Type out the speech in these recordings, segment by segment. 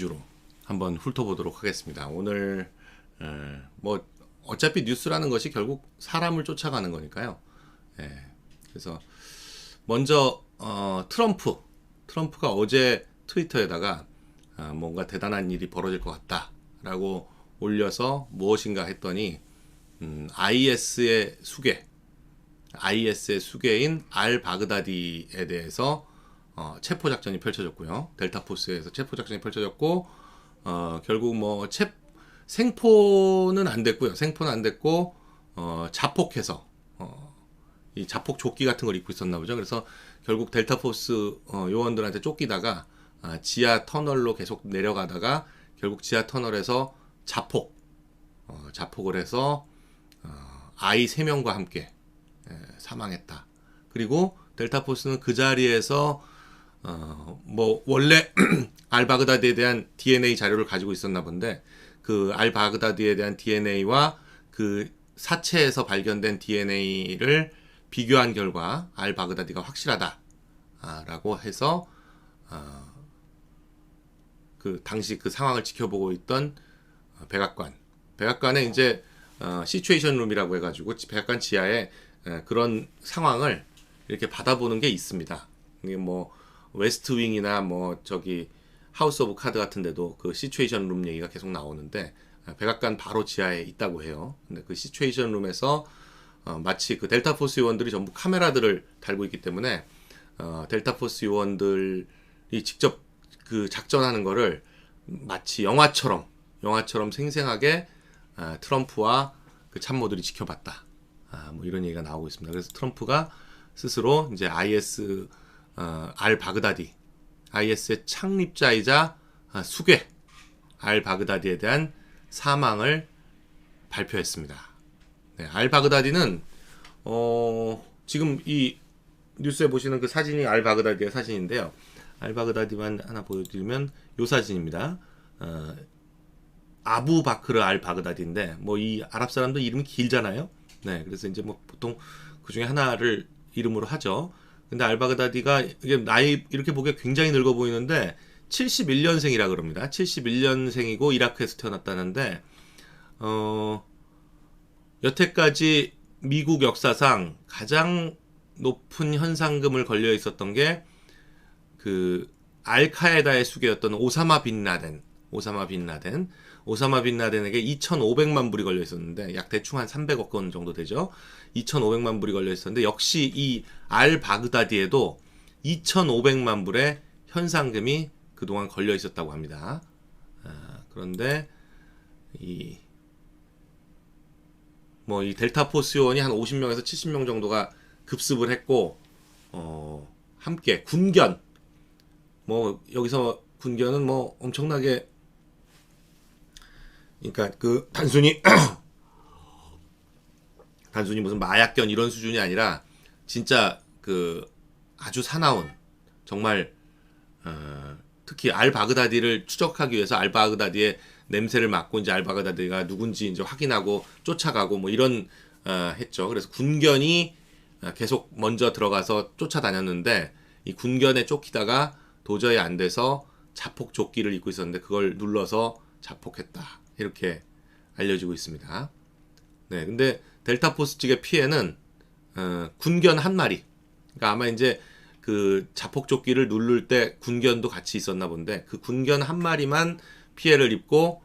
위주로 한번 훑어보도록 하겠습니다. 오늘 뭐 어차피 뉴스라는 것이 결국 사람을 쫓아가는 거니까요. 그래서 먼저 트럼프가 어제 트위터에다가 뭔가 대단한 일이 벌어질 것 같다라고 올려서 무엇인가 했더니 IS의 수괴인 알 바그다디에 대해서 체포 작전이 펼쳐졌고요. 델타포스에서 체포 작전이 펼쳐졌고 결국 뭐 생포는 안 됐고요. 생포는 안 됐고 자폭해서 이 자폭 조끼 같은 걸 입고 있었나 보죠. 그래서 결국 델타포스 요원들한테 쫓기다가 지하 터널로 계속 내려가다가 결국 지하 터널에서 자폭을 해서 아이 3명과 함께 사망했다. 그리고 델타포스는 그 자리에서 뭐 원래 알바그다디에 대한 DNA 자료를 가지고 있었나 본데 그 알바그다디에 대한 DNA와 그 사체에서 발견된 DNA를 비교한 결과 알바그다디가 확실하다라고 해서 그 당시 그 상황을 지켜보고 있던 백악관에 이제 시츄에이션 룸이라고 해가지고 백악관 지하에 그런 상황을 이렇게 받아보는 게 있습니다. 이게 뭐 웨스트 윙이나 뭐 저기 하우스 오브 카드 같은 데도 그 시츄에이션 룸 얘기가 계속 나오는데 백악관 바로 지하에 있다고 해요. 근데 그 시츄에이션 룸에서 마치 그 델타포스 요원들이 전부 카메라들을 달고 있기 때문에 델타포스 요원들이 직접 그 작전하는 거를 마치 영화처럼 생생하게 트럼프와 그 참모들이 지켜봤다. 뭐 이런 얘기가 나오고 있습니다. 그래서 트럼프가 스스로 이제 알 바그다디, IS의 창립자이자 수괴 알 바그다디에 대한 사망을 발표했습니다. 네, 알 바그다디는 지금 이 뉴스에 보시는 그 사진이 알 바그다디의 사진인데요. 알 바그다디만 하나 보여드리면 이 사진입니다. 아부 바크르 알 바그다디인데 뭐 이 아랍 사람들 이름이 길잖아요. 네, 그래서 이제 뭐 보통 그 중에 하나를 이름으로 하죠. 근데 알 바그다디가 이게 나이 이렇게 보기에 굉장히 늙어 보이는데 71년생이라 그럽니다. 71년생이고 이라크에서 태어났다는데 여태까지 미국 역사상 가장 높은 현상금을 걸려 있었던 게 그 알카에다의 수괴였던 오사마 빈 라덴에게 2,500만 불이 걸려 있었는데 약 대충 한 300억 원 정도 되죠. 2,500만 불이 걸려 있었는데 역시 이 알 바그다디에도 2,500만 불의 현상금이 그동안 걸려 있었다고 합니다. 그런데 이 델타포스 요원이 한 50명에서 70명 정도가 급습을 했고 함께 군견 여기서 군견은 뭐 엄청나게 그러니까 그 단순히 무슨 마약견 이런 수준이 아니라 진짜 그 아주 사나운 정말 특히 알 바그다디를 추적하기 위해서 알 바그다디의 냄새를 맡고 이제 알 바그다디가 누군지 이제 확인하고 쫓아가고 뭐 이런 했죠. 그래서 군견이 계속 먼저 들어가서 쫓아다녔는데 이 군견에 쫓기다가 도저히 안 돼서 자폭 조끼를 입고 있었는데 그걸 눌러서 자폭했다. 이렇게 알려지고 있습니다. 네, 근데 델타포스 측의 피해는 군견 한 마리. 그러니까 아마 이제 그 자폭 조끼를 누를 때 군견도 같이 있었나 본데 그 군견 한 마리만 피해를 입고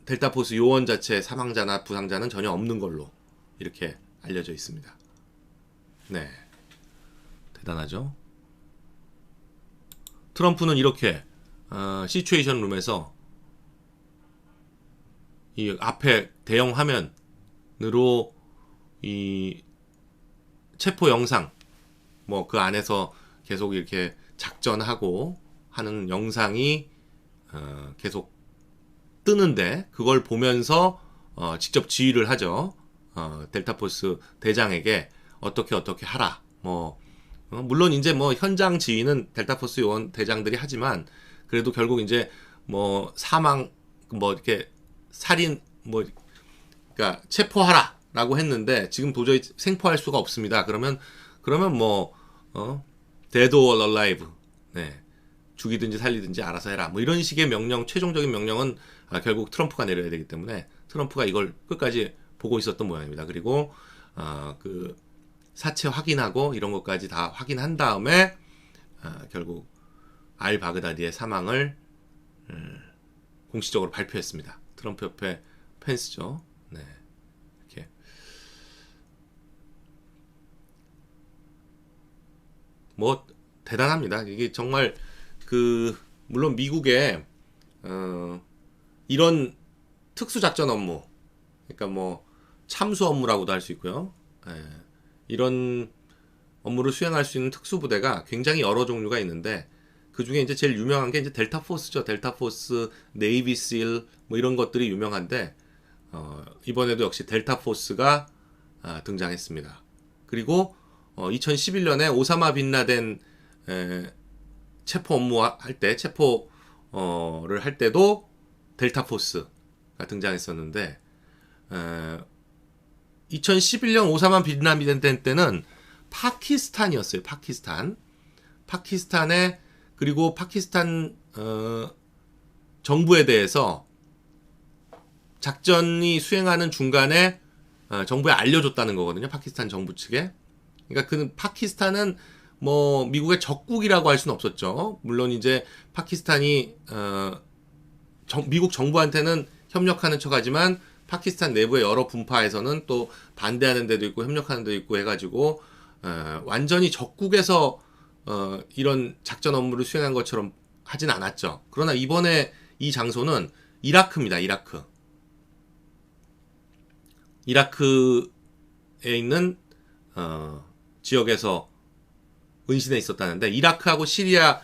델타포스 요원 자체 사망자나 부상자는 전혀 없는 걸로 이렇게 알려져 있습니다. 네, 대단하죠. 트럼프는 이렇게 시츄에이션 룸에서 이 앞에 대형 화면으로 이 체포 영상 뭐 그 안에서 계속 이렇게 작전하고 하는 영상이 계속 뜨는데 그걸 보면서 직접 지휘를 하죠. 델타포스 대장에게 어떻게 하라. 물론 이제 뭐 현장 지휘는 델타포스 요원 대장들이 하지만 그래도 결국 이제 뭐 사망 뭐 이렇게 살인 뭐 그러니까 체포하라라고 했는데 지금 도저히 생포할 수가 없습니다. 그러면 뭐 dead or alive, 네, 죽이든지 살리든지 알아서 해라. 뭐 이런 식의 명령, 최종적인 명령은 결국 트럼프가 내려야 되기 때문에 트럼프가 이걸 끝까지 보고 있었던 모양입니다. 그리고 그 사체 확인하고 이런 것까지 다 확인한 다음에 결국 알 바그다디의 사망을 공식적으로 발표했습니다. 트럼프 옆에 펜스죠. 네, 이렇게 뭐 대단합니다. 이게 정말 물론 미국의 이런 특수작전 업무, 그러니까 뭐 참수 업무라고도 할 수 있고요. 이런 업무를 수행할 수 있는 특수부대가 굉장히 여러 종류가 있는데 그 중에 이제 제일 유명한 게 이제 델타 포스죠. 델타 포스, 네이비 실뭐 이런 것들이 유명한데 이번에도 역시 델타 포스가 등장했습니다. 그리고 2011년에 오사마 빈 라덴 체포 업무 할 때, 체포를 할 때도 델타 포스가 등장했었는데 2011년 오사마 빈 라덴 때는 파키스탄이었어요. 파키스탄에 그리고 파키스탄 정부에 대해서 작전이 수행하는 중간에 정부에 알려줬다는 거거든요. 파키스탄 정부 측에. 그러니까 그 파키스탄은 뭐 미국의 적국이라고 할 수는 없었죠. 물론 이제 파키스탄이 미국 정부한테는 협력하는 척하지만 파키스탄 내부의 여러 분파에서는 또 반대하는 데도 있고 협력하는 데도 있고 해가지고 완전히 적국에서 이런 작전 업무를 수행한 것처럼 하진 않았죠. 그러나 이번에 이 장소는 이라크입니다. 이라크에 있는 지역에서 은신해 있었다는데 이라크하고 시리아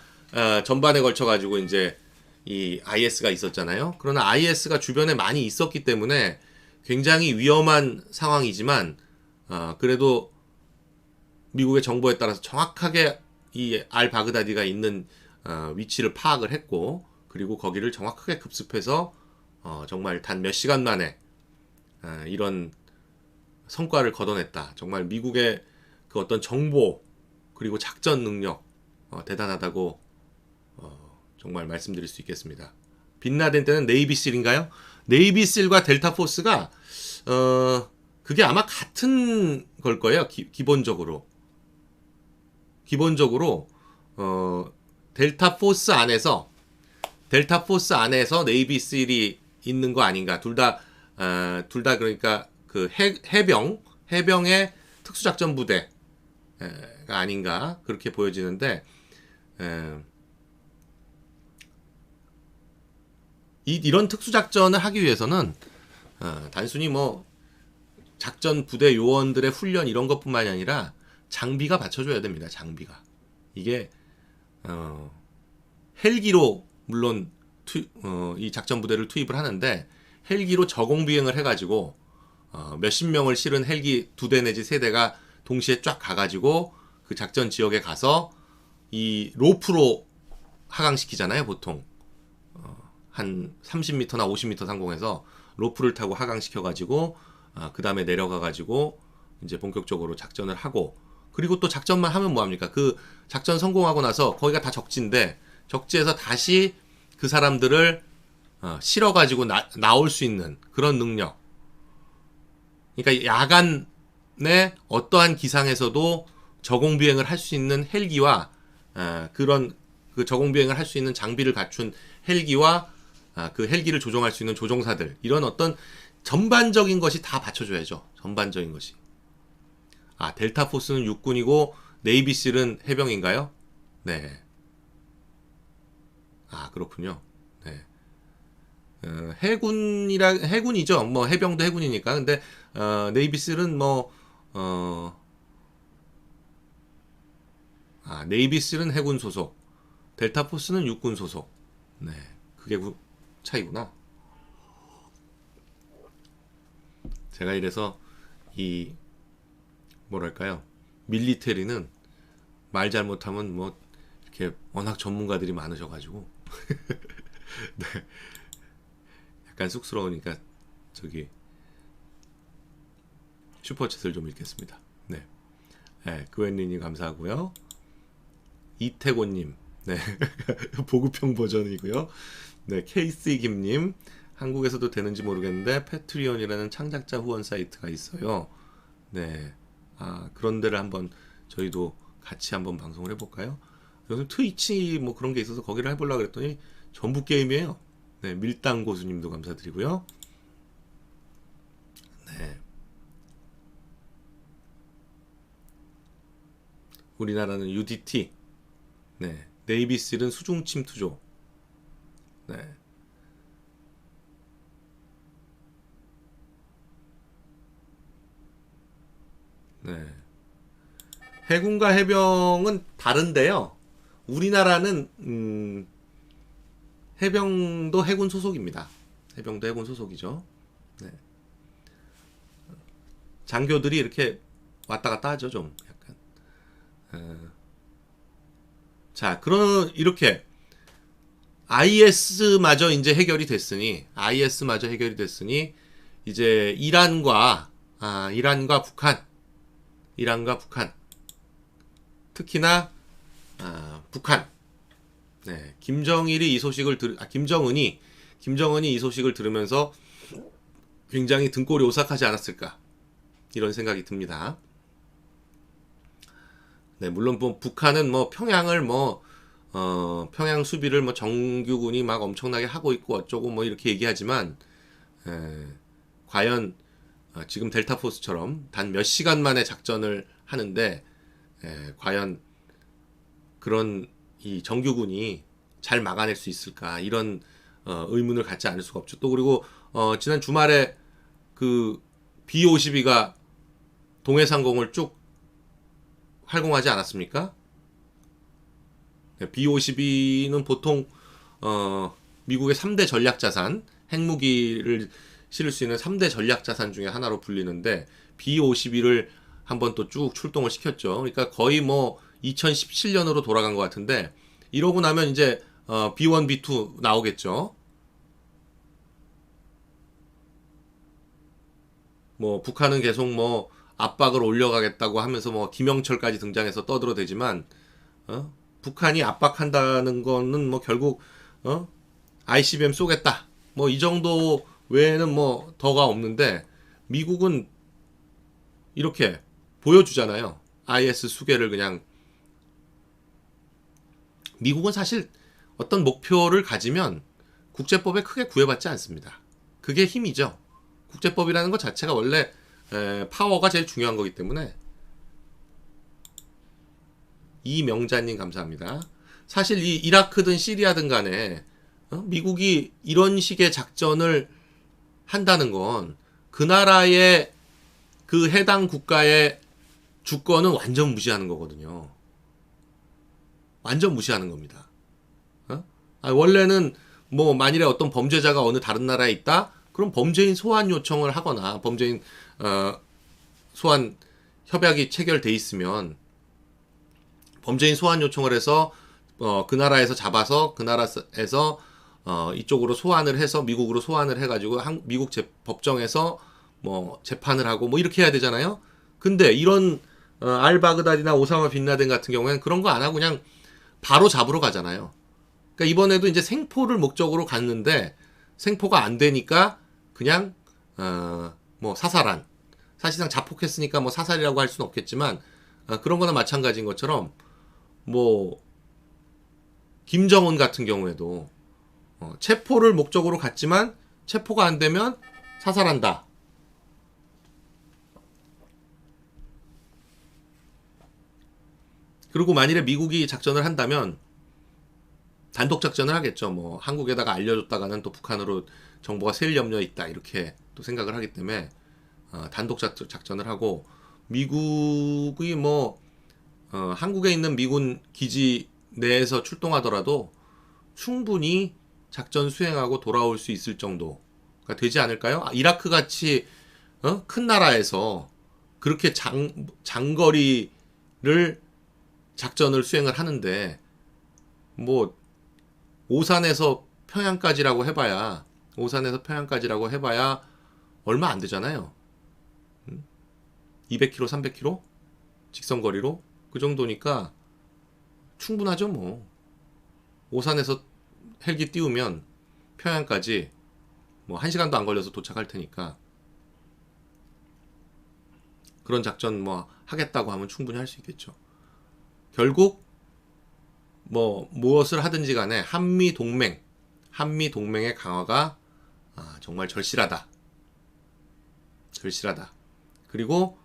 전반에 걸쳐 가지고 이제 이 IS가 있었잖아요. 그러나 IS가 주변에 많이 있었기 때문에 굉장히 위험한 상황이지만 그래도 미국의 정보에 따라서 정확하게 이 알 바그다디가 있는 위치를 파악을 했고 그리고 거기를 정확하게 급습해서 정말 단 몇 시간 만에 이런 성과를 거둬냈다. 정말 미국의 그 어떤 정보 그리고 작전 능력 대단하다고 정말 말씀드릴 수 있겠습니다. 빈라덴 때는 네이비실인가요? 네이비실과 델타포스가 그게 아마 같은 걸 거예요. 기본적으로 델타포스 안에서 네이비실이 있는 거 아닌가. 둘 다 그러니까 그 해병의 특수작전 부대가 아닌가 그렇게 보여지는데 이런 특수작전을 하기 위해서는 단순히 뭐 작전 부대 요원들의 훈련 이런 것뿐만이 아니라 장비가 받쳐줘야 됩니다. 장비가 이게 헬기로 물론 이 작전 부대를 투입을 하는데 헬기로 저공 비행을 해가지고 몇십 명을 실은 헬기 2대 내지 3대가 동시에 쫙 가가지고 그 작전 지역에 가서 이 로프로 하강시키잖아요. 보통 한 30m나 50m 상공에서 로프를 타고 하강시켜가지고 그 다음에 내려가가지고 이제 본격적으로 작전을 하고 그리고 또 작전만 하면 뭐합니까? 그 작전 성공하고 나서 거기가 다 적지인데 적지에서 다시 그 사람들을 실어가지고 나올 수 있는 그런 능력. 그러니까 야간에 어떠한 기상에서도 저공 비행을 할 수 있는 헬기와 그런 그 저공 비행을 할 수 있는 장비를 갖춘 헬기와 그 헬기를 조종할 수 있는 조종사들 이런 어떤 전반적인 것이 다 받쳐줘야죠. 전반적인 것이. 델타포스는 육군이고 네이비실은 해병인가요? 네. 그렇군요. 네. 해군이죠. 뭐 해병도 해군이니까. 근데 네이비실은 네이비실은 해군 소속, 델타포스는 육군 소속. 네, 그게 차이구나. 제가 이래서 뭐랄까요, 밀리터리는 말 잘못하면 뭐 이렇게 워낙 전문가들이 많으셔가지고 네, 약간 쑥스러우니까 저기 슈퍼챗을 좀 읽겠습니다. 네, 그웬리님 감사하고요. 이태곤님, 네. 보급형 버전이고요. 네, KC 김님. 한국에서도 되는지 모르겠는데 패트리온이라는 창작자 후원 사이트가 있어요. 네. 아, 그런 데를 한번 저희도 같이 한번 방송을 해볼까요? 요즘 트위치 뭐 그런 게 있어서 거기를 해보려고 그랬더니 전부 게임이에요. 네, 밀당 고수님도 감사드리고요. 네. 우리나라는 UDT. 네. 네이비실은 수중 침투조. 네. 네. 해군과 해병은 다른데요. 우리나라는 해병도 해군 소속입니다. 해병도 해군 소속이죠. 네. 장교들이 이렇게 왔다 갔다 하죠, 좀 약간. 자, 그런 이렇게 IS마저 이제 해결이 됐으니 IS마저 해결이 됐으니 이제 이란과 북한 특히나 북한 네, 김정은이 이 소식을 들으면서 굉장히 등골이 오싹하지 않았을까 이런 생각이 듭니다. 네, 물론 뭐 북한은 뭐 평양을 평양 수비를 뭐 정규군이 막 엄청나게 하고 있고 어쩌고 뭐 이렇게 얘기하지만 과연 지금 델타포스처럼 단 몇 시간 만에 작전을 하는데 과연 그런 이 정규군이 잘 막아낼 수 있을까 이런 의문을 갖지 않을 수가 없죠. 또 그리고 지난 주말에 그 B-52가 동해상공을 쭉 활공하지 않았습니까? B-52는 보통 미국의 3대 전략자산, 핵무기를 실을 수 있는 3대 전략자산 중에 하나로 불리는데 B-52를 한번 또 쭉 출동을 시켰죠. 그러니까 거의 뭐 2017년으로 돌아간 것 같은데 이러고 나면 이제 B1, B2 나오겠죠. 뭐 북한은 계속 뭐 압박을 올려가겠다고 하면서 뭐 김영철까지 등장해서 떠들어대지만 북한이 압박한다는 거는 뭐 결국 ICBM 쏘겠다 뭐 이 정도 외에는 뭐 더가 없는데 미국은 이렇게 보여주잖아요. IS 수계를 그냥 미국은 사실 어떤 목표를 가지면 국제법에 크게 구애받지 않습니다. 그게 힘이죠. 국제법이라는 것 자체가 원래 파워가 제일 중요한 거기 때문에. 이명자님 감사합니다. 사실 이 이라크든 시리아든 간에 미국이 이런 식의 작전을 한다는 건 그 나라의 그 해당 국가의 주권은 완전 무시하는 거거든요. 완전 무시하는 겁니다. 원래는 뭐 만일에 어떤 범죄자가 어느 다른 나라에 있다? 그럼 범죄인 소환 요청을 하거나 범죄인 소환 협약이 체결돼 있으면 범죄인 소환 요청을 해서 그 나라에서 잡아서 그 나라에서 이쪽으로 소환을 해서 미국으로 소환을 해가지고 미국 법정에서 뭐 재판을 하고 뭐 이렇게 해야 되잖아요. 근데 이런 알바그다디나 오사마 빈라덴 같은 경우에는 그런 거 안 하고 그냥 바로 잡으러 가잖아요. 그러니까 이번에도 이제 생포를 목적으로 갔는데 생포가 안 되니까 그냥 뭐 사살한 사실상 자폭했으니까 뭐 사살이라고 할 수는 없겠지만 그런 거나 마찬가지인 것처럼 뭐 김정은 같은 경우에도 체포를 목적으로 갔지만 체포가 안 되면 사살한다. 그리고 만일에 미국이 작전을 한다면 단독 작전을 하겠죠. 뭐 한국에다가 알려줬다가는 또 북한으로 정보가 새일 염려 있다 이렇게 또 생각을 하기 때문에 단독 작전을 하고 미국이 뭐 한국에 있는 미군 기지 내에서 출동하더라도 충분히 작전 수행하고 돌아올 수 있을 정도가 되지 않을까요? 이라크 같이 큰 나라에서 그렇게 장거리를 작전을 수행을 하는데 뭐 오산에서 평양까지라고 해봐야 얼마 안 되잖아요. 200km, 300km 직선거리로 그 정도니까 충분하죠 뭐. 오산에서 헬기 띄우면 평양까지 뭐 1시간도 안 걸려서 도착할 테니까 그런 작전 뭐 하겠다고 하면 충분히 할 수 있겠죠. 결국 뭐 무엇을 하든지 간에 한미 동맹의 강화가 정말 절실하다. 그리고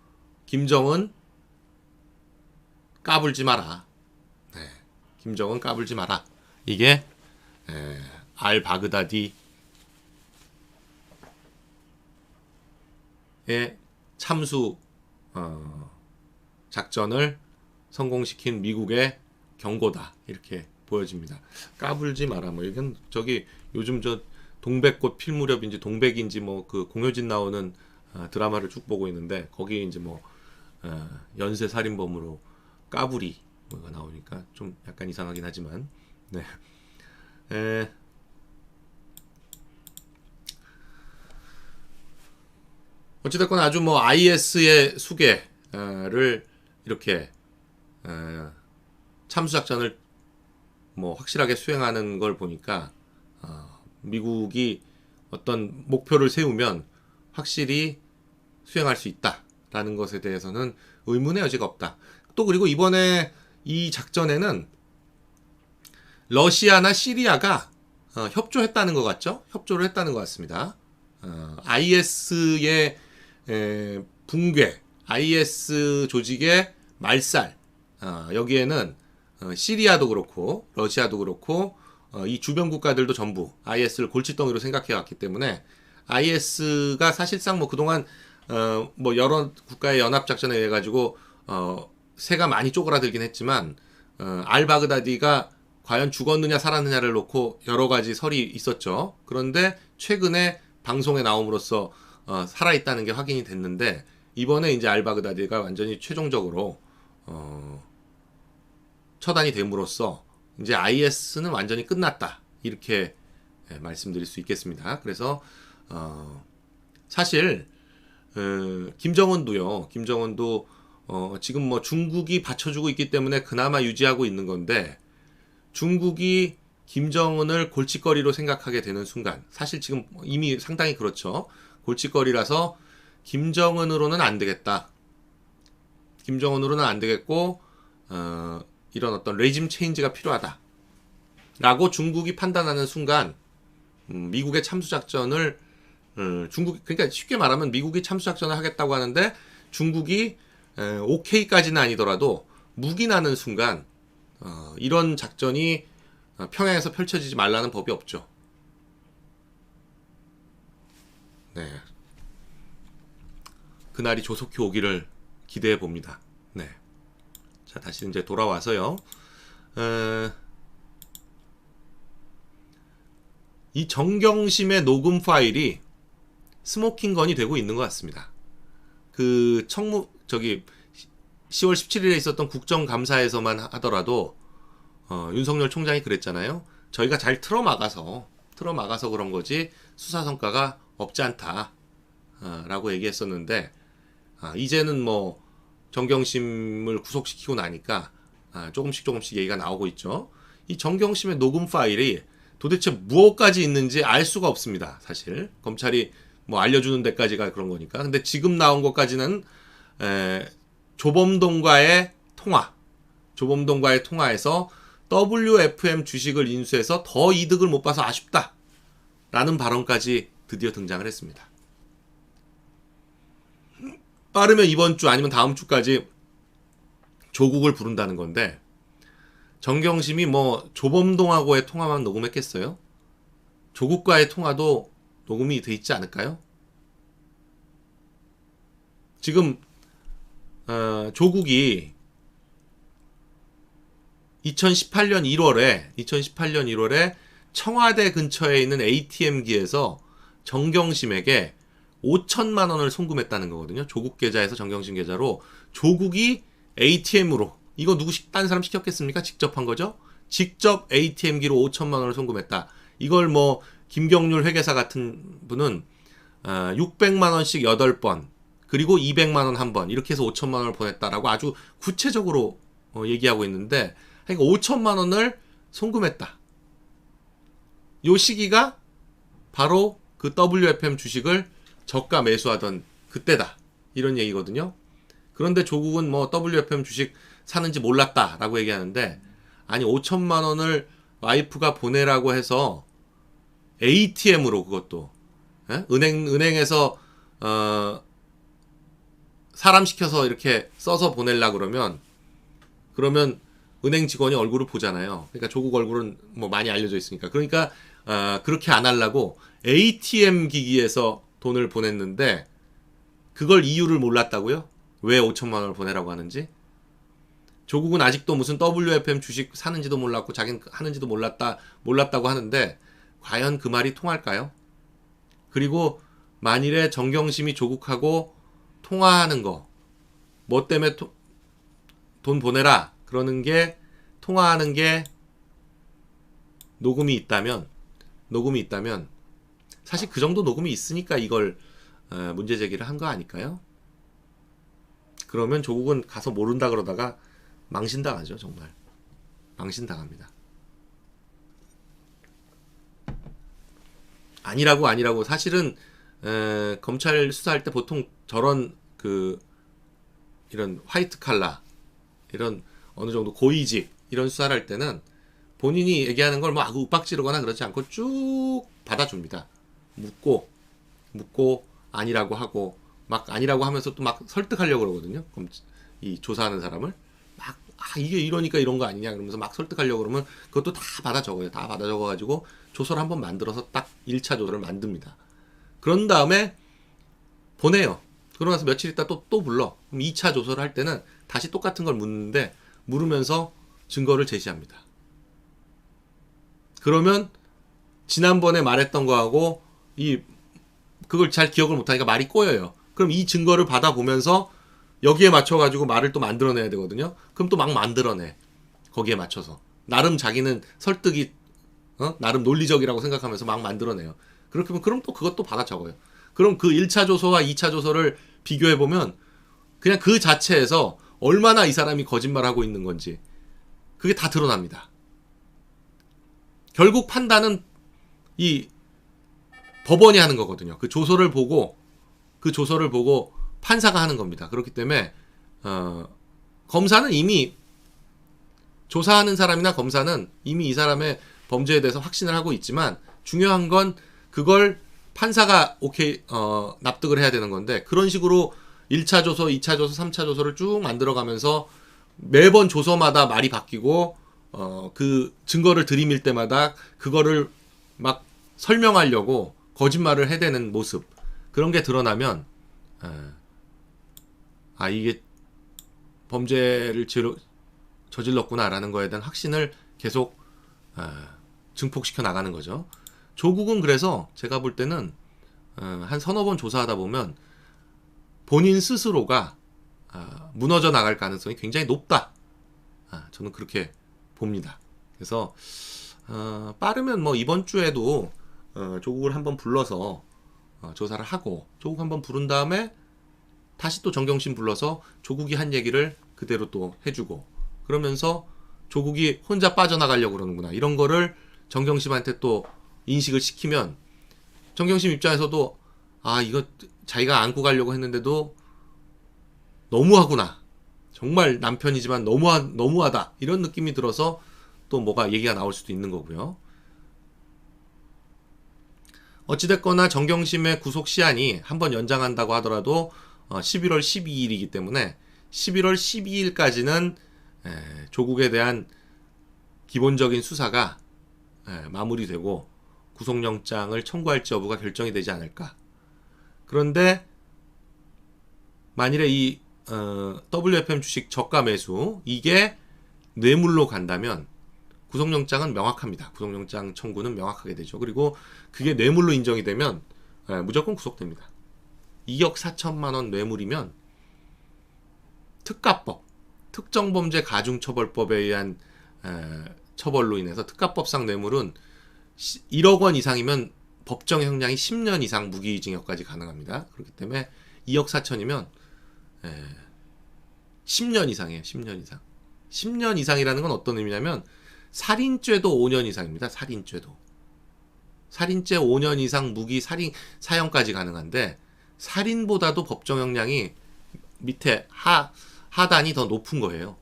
김정은 까불지 마라. 네, 김정은 까불지 마라. 이게 알 바그다디의 참수 작전을 성공시킨 미국의 경고다. 이렇게 보여집니다. 까불지 마라. 뭐 이건 저기 요즘 저 동백꽃 필 무렵인지 동백인지 뭐 그 공효진 나오는 드라마를 쭉 보고 있는데 거기에 이제 뭐 연쇄 살인범으로 까불이 뭐가 나오니까 좀 약간 이상하긴 하지만 네. 어찌됐건 아주 뭐 IS의 수계를 이렇게 참수작전을 뭐 확실하게 수행하는 걸 보니까 미국이 어떤 목표를 세우면 확실히 수행할 수 있다라는 것에 대해서는 의문의 여지가 없다. 또 그리고 이번에 이 작전에는 러시아나 시리아가 협조했다는 것 같죠? 협조를 했다는 것 같습니다. IS의 붕괴, IS 조직의 말살, 여기에는 시리아도 그렇고 러시아도 그렇고 이 주변 국가들도 전부 IS를 골칫덩이로 생각해 왔기 때문에 IS가 사실상 뭐 그동안 뭐 여러 국가의 연합 작전에 의해 가지고 새가 많이 쪼그라들긴 했지만 알바그다디가 과연 죽었느냐 살았느냐를 놓고 여러 가지 설이 있었죠. 그런데 최근에 방송에 나옴으로써 살아있다는 게 확인이 됐는데 이번에 이제 알바그다디가 완전히 최종적으로 처단이 됨으로써 이제 IS는 완전히 끝났다. 이렇게 말씀드릴 수 있겠습니다. 그래서 사실 김정은도 지금 뭐 중국이 받쳐주고 있기 때문에 그나마 유지하고 있는 건데 중국이 김정은을 골칫거리로 생각하게 되는 순간 사실 지금 이미 상당히 그렇죠. 골칫거리라서 김정은으로는 안 되겠다. 김정은으로는 안 되겠고 이런 어떤 레짐 체인지가 필요하다. 라고 중국이 판단하는 순간 미국의 참수작전을 그러니까 쉽게 말하면 미국이 참수작전을 하겠다고 하는데 중국이 오케이까지는 아니더라도 묵인하는 순간 이런 작전이 평양에서 펼쳐지지 말라는 법이 없죠. 네. 그날이 조속히 오기를 기대해 봅니다. 네. 자, 다시 이제 돌아와서요. 이 정경심의 녹음 파일이 스모킹건이 되고 있는 것 같습니다. 그 10월 17일에 있었던 국정감사에서만 하더라도 윤석열 총장이 그랬잖아요. 저희가 잘 틀어막아서 그런 거지 수사 성과가 없지 않다 라고 얘기했었는데 이제는 뭐 정경심을 구속시키고 나니까 조금씩 얘기가 나오고 있죠. 이 정경심의 녹음 파일이 도대체 무엇까지 있는지 알 수가 없습니다. 사실 검찰이 뭐 알려주는 데까지가 그런 거니까. 근데 지금 나온 것까지는 조범동과의 통화에서 WFM 주식을 인수해서 더 이득을 못 봐서 아쉽다 라는 발언까지 드디어 등장을 했습니다. 빠르면 이번 주 아니면 다음 주까지 조국을 부른다는 건데 정경심이 뭐 조범동하고의 통화만 녹음했겠어요? 조국과의 통화도 녹음이 돼 있지 않을까요? 지금 조국이 2018년 1월에 청와대 근처에 있는 ATM기에서 정경심에게 5천만 원을 송금했다는 거거든요. 조국 계좌에서 정경심 계좌로 조국이 ATM으로 이거 딴 사람 시켰겠습니까? 직접 한 거죠. 직접 ATM기로 5천만 원을 송금했다. 이걸 뭐 김경률 회계사 같은 분은 600만 원씩 8번 그리고 200만 원 한 번 이렇게 해서 5천만 원을 보냈다라고 아주 구체적으로 얘기하고 있는데 그러니까 5천만 원을 송금했다. 요 시기가 바로 그 WFM 주식을 저가 매수하던 그때다. 이런 얘기거든요. 그런데 조국은 뭐 WFM 주식 사는지 몰랐다라고 얘기하는데, 아니 5천만 원을 와이프가 보내라고 해서 ATM으로 그것도 은행에서 사람 시켜서 이렇게 써서 보내려고 그러면 은행 직원이 얼굴을 보잖아요. 그러니까 조국 얼굴은 뭐 많이 알려져 있으니까. 그러니까 그렇게 안 하려고 ATM 기기에서 돈을 보냈는데, 그걸 이유를 몰랐다고요? 왜 5천만 원을 보내라고 하는지? 조국은 아직도 무슨 WFM 주식 사는지도 몰랐고 자기는 하는지도 몰랐다고 하는데, 과연 그 말이 통할까요? 그리고 만일에 정경심이 조국하고 통화하는 거, 뭐 때문에 돈 보내라 그러는 게, 통화하는 게 녹음이 있다면 사실 그 정도 녹음이 있으니까 이걸 문제 제기를 한 거 아닐까요? 그러면 조국은 가서 모른다 그러다가 망신당하죠. 정말 망신당합니다. 아니라고 사실은 검찰 수사할 때 보통 저런 이런 화이트 칼라, 이런 어느 정도 고위직 이런 수사를 할 때는 본인이 얘기하는 걸 막 윽박지르거나 그러지 않고 쭉 받아줍니다. 묻고 아니라고 하고, 막 아니라고 하면서 또 막 설득하려고 그러거든요. 이 조사하는 사람을 막 이게 이러니까 이런 거 아니냐 그러면서 막 설득하려고 그러면 그것도 다 받아 적어요. 다 받아 적어가지고 조서를 한번 만들어서 딱 1차 조서를 만듭니다. 그런 다음에 보내요. 그러고 나서 며칠 있다 또 불러. 그럼 2차 조서를 할 때는 다시 똑같은 걸 묻는데, 물으면서 증거를 제시합니다. 그러면 지난번에 말했던 거하고 그걸 잘 기억을 못하니까 말이 꼬여요. 그럼 이 증거를 받아보면서 여기에 맞춰가지고 말을 또 만들어내야 되거든요. 그럼 또 막 만들어내. 거기에 맞춰서. 나름 자기는 설득이 나름 논리적이라고 생각하면서 막 만들어내요. 그렇게 하면 그럼 또 그것도 받아 적어요. 그럼 그 1차 조서와 2차 조서를 비교해보면 그냥 그 자체에서 얼마나 이 사람이 거짓말하고 있는 건지 그게 다 드러납니다. 결국 판단은 이 법원이 하는 거거든요. 그 조서를 보고 판사가 하는 겁니다. 그렇기 때문에 검사는 이미, 조사하는 사람이나 검사는 이미 이 사람의 범죄에 대해서 확신을 하고 있지만, 중요한 건 그걸 판사가 오케이 납득을 해야 되는 건데, 그런 식으로 1차 조서, 2차 조서, 3차 조서를 쭉 만들어가면서 매번 조서마다 말이 바뀌고 그 증거를 들이밀 때마다 그거를 막 설명하려고 거짓말을 해대는 모습, 그런 게 드러나면 이게 범죄를 저질렀구나라는 거에 대한 확신을 계속 증폭시켜 나가는 거죠. 조국은 그래서 제가 볼 때는 한 서너 번 조사하다 보면 본인 스스로가 무너져 나갈 가능성이 굉장히 높다. 저는 그렇게 봅니다. 그래서 빠르면 뭐 이번 주에도 조국을 한번 불러서 조사를 하고, 조국 한번 부른 다음에 다시 또 정경심 불러서 조국이 한 얘기를 그대로 또 해주고, 그러면서 조국이 혼자 빠져나가려고 그러는구나, 이런 거를 정경심한테 또 인식을 시키면, 정경심 입장에서도 이거 자기가 안고 가려고 했는데도 너무하구나, 정말 남편이지만 너무하다, 이런 느낌이 들어서 또 뭐가 얘기가 나올 수도 있는 거고요. 어찌됐거나 정경심의 구속 시한이 한번 연장한다고 하더라도 11월 12일이기 때문에 11월 12일까지는 조국에 대한 기본적인 수사가 마무리되고 구속영장을 청구할지 여부가 결정이 되지 않을까. 그런데 만일에 이 WFM 주식 저가 매수, 이게 뇌물로 간다면 구속영장은 명확합니다. 구속영장 청구는 명확하게 되죠. 그리고 그게 뇌물로 인정이 되면 무조건 구속됩니다. 2억 4천만 원 뇌물이면 특가법, 특정범죄 가중처벌법에 의한 처벌로 인해서 특가법상 뇌물은 1억 원 이상이면 법정 형량이 10년 이상 무기징역까지 가능합니다. 그렇기 때문에 2억 4천이면 10년 이상이에요. 10년 이상. 10년 이상이라는 건 어떤 의미냐면 살인죄도 5년 이상입니다. 살인죄도. 살인죄 5년 이상 무기 살인 사형까지 가능한데 살인보다도 법정형량이 밑에 하단이 더 높은 거예요.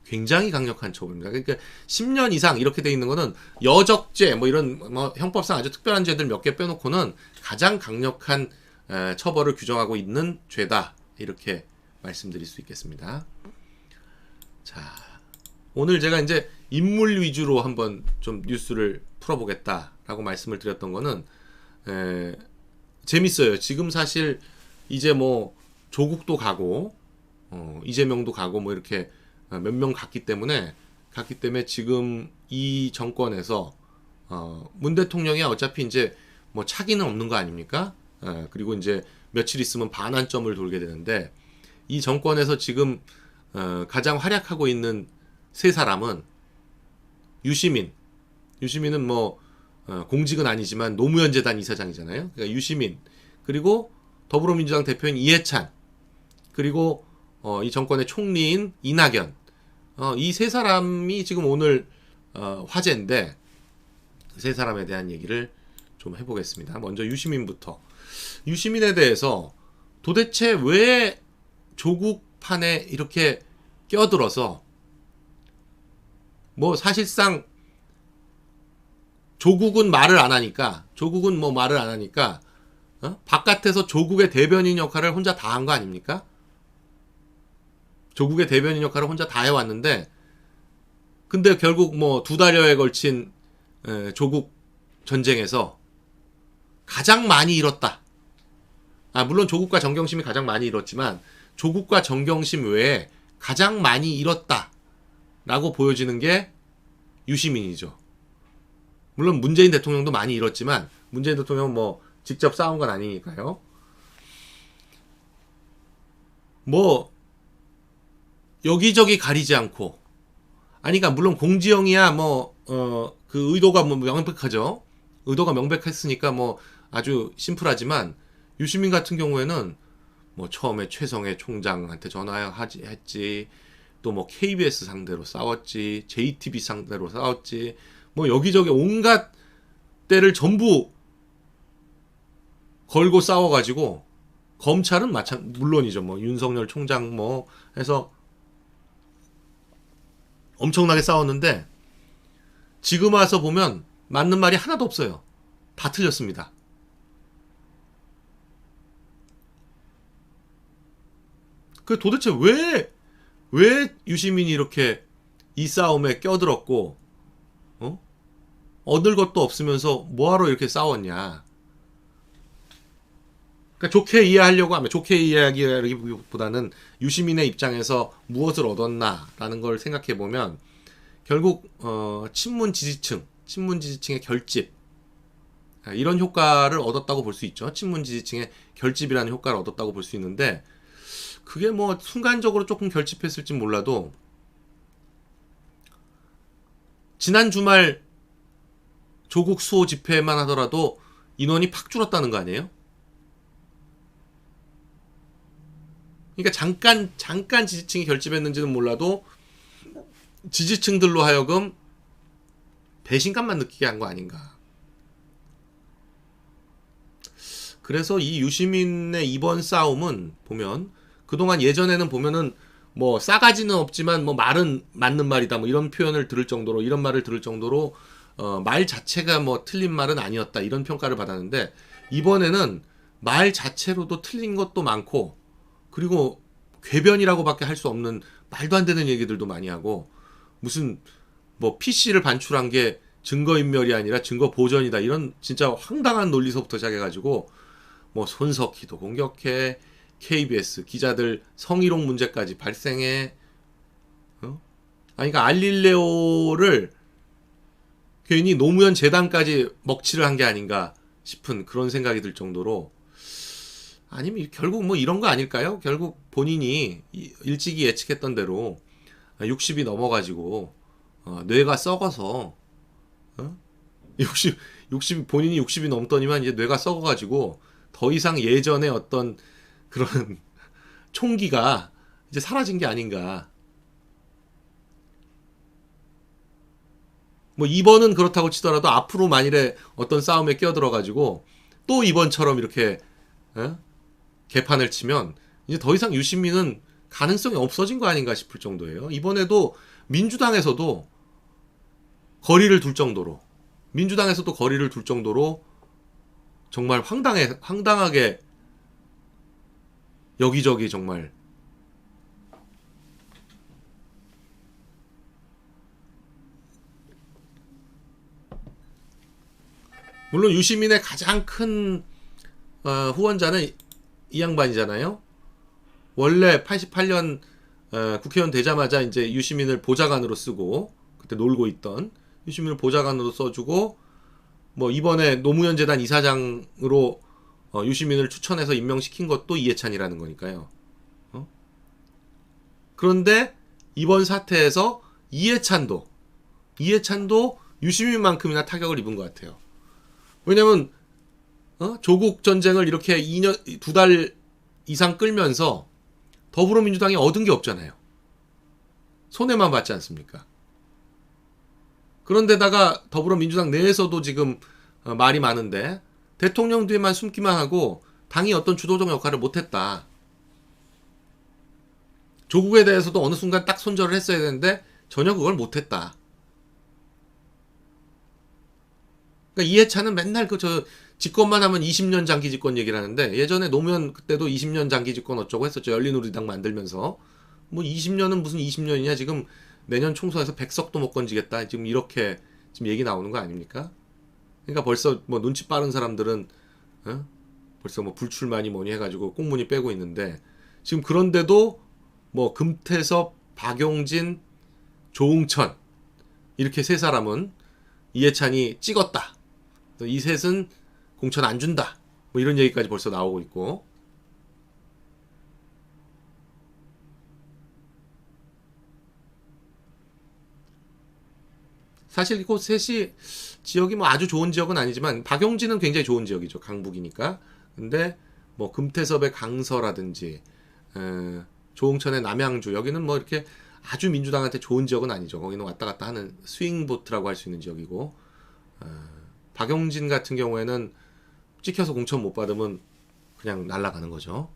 굉장히 강력한 처벌입니다. 그러니까 10년 이상 이렇게 돼 있는 거는 여적죄 뭐 이런 뭐 형법상 아주 특별한 죄들 몇 개 빼놓고는 가장 강력한 처벌을 규정하고 있는 죄다. 이렇게 말씀드릴 수 있겠습니다. 자, 오늘 제가 이제 인물 위주로 한번 좀 뉴스를 풀어보겠다라고 말씀을 드렸던 거는 재밌어요. 지금 사실 이제 뭐 조국도 가고 이재명도 가고 뭐 이렇게 몇 명 갔기 때문에 지금 이 정권에서 문 대통령이 어차피 이제 뭐 차기는 없는 거 아닙니까? 그리고 이제 며칠 있으면 반환점을 돌게 되는데 이 정권에서 지금 가장 활약하고 있는 세 사람은 유시민은 뭐 공직은 아니지만 노무현 재단 이사장이잖아요. 그러니까 유시민 그리고 더불어민주당 대표인 이해찬 그리고 이 정권의 총리인 이낙연 이 세 사람이 지금 오늘 화제인데 그 세 사람에 대한 얘기를 좀 해보겠습니다. 먼저 유시민부터. 유시민에 대해서 도대체 왜 조국판에 이렇게 껴들어서 뭐 사실상 조국은 말을 안 하니까 바깥에서 조국의 대변인 역할을 혼자 다 한 거 아닙니까? 조국의 대변인 역할을 혼자 다 해왔는데 근데 결국 뭐 2달여에 걸친 조국 전쟁에서 가장 많이 잃었다. 물론 조국과 정경심이 가장 많이 잃었지만 조국과 정경심 외에 가장 많이 잃었다 라고 보여지는 게 유시민이죠. 물론 문재인 대통령도 많이 잃었지만 문재인 대통령은 뭐 직접 싸운 건 아니니까요. 뭐 여기저기 가리지 않고 그러니까 물론 공지영이야 그 의도가 뭐 명백하죠. 의도가 명백했으니까 뭐 아주 심플하지만 유시민 같은 경우에는 뭐 처음에 최성해 총장한테 전화했지 또 뭐 KBS 상대로 싸웠지 JTB 상대로 싸웠지 뭐 여기저기 온갖 때를 전부 걸고 싸워가지고 검찰은 물론이죠. 뭐 윤석열 총장 뭐 해서 엄청나게 싸웠는데 지금 와서 보면 맞는 말이 하나도 없어요. 다 틀렸습니다. 그 도대체 왜 유시민이 이렇게 이 싸움에 껴들었고 얻을 것도 없으면서 뭐하러 이렇게 싸웠냐. 그러니까 좋게 이해하려고 하면 좋게 이야기하기보다는 유시민의 입장에서 무엇을 얻었나라는 걸 생각해 보면 결국 친문 지지층의 결집 이런 효과를 얻었다고 볼 수 있죠. 친문 지지층의 결집이라는 효과를 얻었다고 볼 수 있는데 그게 뭐 순간적으로 조금 결집했을지 몰라도 지난 주말 조국 수호 집회만 하더라도 인원이 팍 줄었다는 거 아니에요? 그러니까 잠깐 지지층이 결집했는지는 몰라도 지지층들로 하여금 배신감만 느끼게 한 거 아닌가. 그래서 이 유시민의 이번 싸움은 보면 그동안 예전에는 보면은 뭐 싸가지는 없지만 뭐 말은 맞는 말이다 뭐 이런 말을 들을 정도로 말 자체가 뭐 틀린 말은 아니었다 이런 평가를 받았는데 이번에는 말 자체로도 틀린 것도 많고 그리고 궤변이라고밖에 할 수 없는 말도 안 되는 얘기들도 많이 하고 무슨 뭐 PC를 반출한 게 증거인멸이 아니라 증거 보전이다 이런 진짜 황당한 논리서부터 시작해가지고 뭐 손석희도 공격해 KBS 기자들 성희롱 문제까지 발생해 그러니까 알릴레오를 괜히 노무현 재단까지 먹칠을 한 게 아닌가 싶은 그런 생각이 들 정도로 아니면 결국 뭐 이런 거 아닐까요? 결국 본인이 일찍이 예측했던 대로 60이 넘어가지고 뇌가 썩어서 본인이 60이 넘더니만 이제 뇌가 썩어가지고 더 이상 예전의 어떤 그런 총기가 이제 사라진 게 아닌가. 뭐 이번은 그렇다고 치더라도 앞으로 만일에 어떤 싸움에 끼어들어가지고 또 이번처럼 이렇게 개판을 치면 이제 더 이상 유시민은 가능성이 없어진 거 아닌가 싶을 정도예요. 이번에도 민주당에서도 거리를 둘 정도로 정말 황당하게 여기저기 정말 물론 유시민의 가장 큰 후원자는 이 양반이잖아요. 원래 88년 국회의원 되자마자 이제 유시민을 보좌관으로 쓰고 그때 놀고 있던 유시민을 보좌관으로 써주고 뭐 이번에 노무현 재단 이사장으로 유시민을 추천해서 임명시킨 것도 이해찬이라는 거니까요. 그런데 이번 사태에서 이해찬도 유시민만큼이나 타격을 입은 것 같아요. 왜냐면 조국 전쟁을 이렇게 2달 이상 끌면서 더불어민주당이 얻은 게 없잖아요. 손해만 봤지 않습니까? 그런데다가 더불어민주당 내에서도 지금 말이 많은데 대통령 뒤에만 숨기만 하고 당이 어떤 주도적 역할을 못했다. 조국에 대해서도 어느 순간 딱 손절을 했어야 되는데 전혀 그걸 못했다. 그러니까 이해찬은 맨날 집권만 하면 20년 장기 집권 얘기를 하는데 예전에 노무현 그때도 20년 장기 집권 어쩌고 했었죠. 열린우리당 만들면서. 뭐 20년은 무슨 20년이냐. 지금 내년 총선에서 100석도 못 건지겠다. 지금 이렇게 지금 얘기 나오는 거 아닙니까? 그러니까 벌써 뭐 눈치 빠른 사람들은 벌써 뭐 불출마니 뭐니 해가지고 꽁무니 빼고 있는데 지금 그런데도 뭐 금태섭, 박용진, 조응천 이렇게 세 사람은 이해찬이 찍었다. 이 셋은 공천 안 준다. 뭐 이런 얘기까지 벌써 나오고 있고. 사실 그 셋이 지역이 뭐 아주 좋은 지역은 아니지만 박용진은 굉장히 좋은 지역이죠. 강북이니까. 근데 뭐 금태섭의 강서라든지 조응천의 남양주 여기는 뭐 이렇게 아주 민주당한테 좋은 지역은 아니죠. 거기는 왔다 갔다 하는 스윙보트라고 할 수 있는 지역이고 박용진 같은 경우에는 찍혀서 공천 못 받으면 그냥 날아가는 거죠.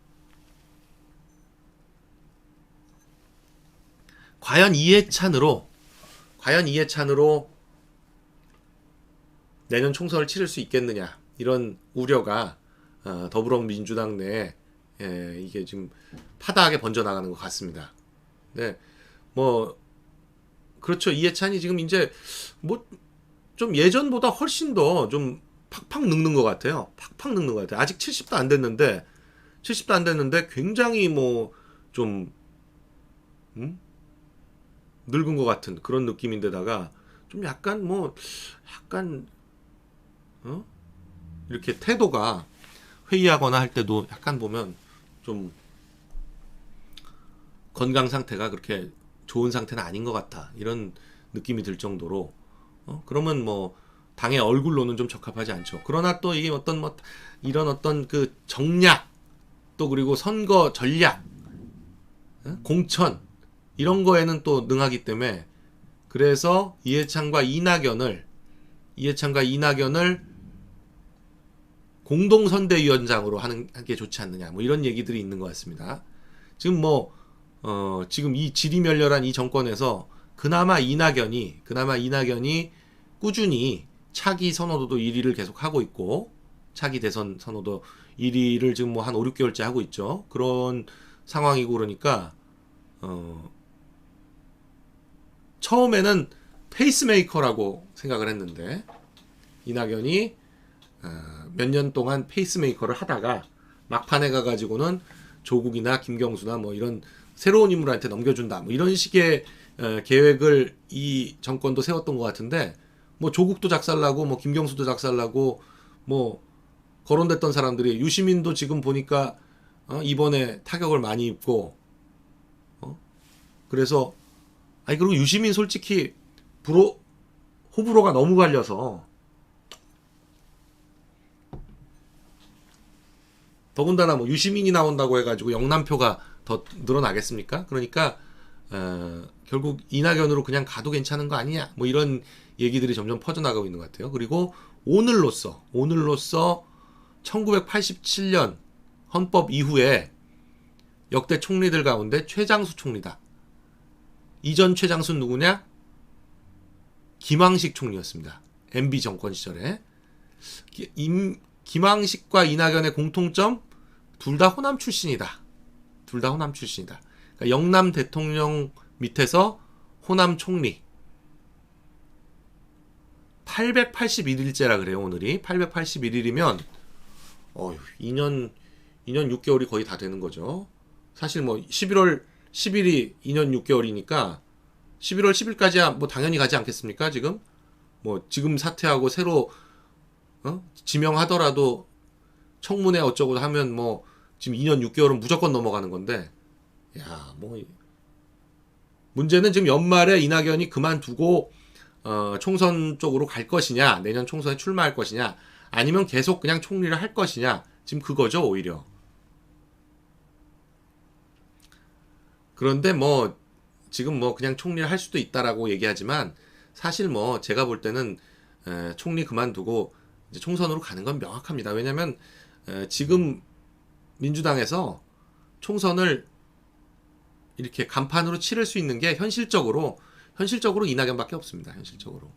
과연 이해찬으로 내년 총선을 치를 수 있겠느냐 이런 우려가 더불어민주당 내에 이게 지금 파다하게 번져나가는 것 같습니다. 네, 뭐 그렇죠. 이해찬이 지금 이제 뭐 좀 예전보다 훨씬 더 좀 팍팍 늙는 것 같아요. 팍팍 늙는 것 같아요. 아직 70도 안 됐는데 굉장히 뭐 좀 늙은 것 같은 그런 느낌인데다가 좀 약간 이렇게 태도가 회의하거나 할 때도 약간 보면 좀 건강 상태가 그렇게 좋은 상태는 아닌 것 같아. 이런 느낌이 들 정도로 그러면 뭐 당의 얼굴로는 좀 적합하지 않죠. 그러나 또 이게 어떤 뭐 이런 어떤 그 정략 또 그리고 선거 전략 공천 이런 거에는 또 능하기 때문에 그래서 이해찬과 이낙연을 공동선대위원장으로 하는 게 좋지 않느냐 뭐 이런 얘기들이 있는 것 같습니다. 지금 뭐 지금 이 지리멸렬한 이 정권에서 그나마 이낙연이 꾸준히 차기 선호도도 1위를 계속 하고 있고 차기 대선 선호도 1위를 지금 뭐 한 5, 6개월째 하고 있죠. 그런 상황이고 그러니까 처음에는 페이스메이커라고 생각을 했는데 이낙연이 몇 년 동안 페이스메이커를 하다가 막판에 가가지고는 조국이나 김경수나 뭐 이런 새로운 인물한테 넘겨준다 뭐 이런 식의 계획을 이 정권도 세웠던 것 같은데 뭐 조국도 작살나고 뭐 김경수도 작살나고 뭐 거론됐던 사람들이 유시민도 지금 보니까 이번에 타격을 많이 입고 그래서 그리고 유시민 솔직히 호불호가 너무 갈려서 더군다나 뭐 유시민이 나온다고 해가지고 영남표가 더 늘어나겠습니까? 그러니까 결국 이낙연으로 그냥 가도 괜찮은 거 아니냐 뭐 이런 얘기들이 점점 퍼져나가고 있는 것 같아요. 그리고 오늘로써 1987년 헌법 이후에 역대 총리들 가운데 최장수 총리다. 이전 최장수는 누구냐? 김황식 총리였습니다. MB 정권 시절에. 김황식과 이낙연의 공통점, 둘 다 호남 출신이다. 그러니까 영남 대통령 밑에서 호남 총리. 881일째라 그래요, 오늘이. 881일이면 2년 6개월이 거의 다 되는 거죠. 사실 뭐 11월 10일이 2년 6개월이니까 11월 10일까지야 뭐 당연히 가지 않겠습니까? 지금 뭐 지금 사퇴하고 새로 지명하더라도 청문회 어쩌고 하면 뭐 지금 2년 6개월은 무조건 넘어가는 건데, 야, 뭐 문제는 지금 연말에 이낙연이 그만두고 총선 쪽으로 갈 것이냐, 내년 총선에 출마할 것이냐, 아니면 계속 그냥 총리를 할 것이냐, 지금 그거죠, 오히려. 그런데 뭐 지금 뭐 그냥 총리를 할 수도 있다라고 얘기하지만, 사실 뭐 제가 볼 때는 총리 그만두고 이제 총선으로 가는 건 명확합니다. 왜냐면 지금 민주당에서 총선을 이렇게 간판으로 치를 수 있는 게 현실적으로 이낙연밖에 없습니다. 현실적으로.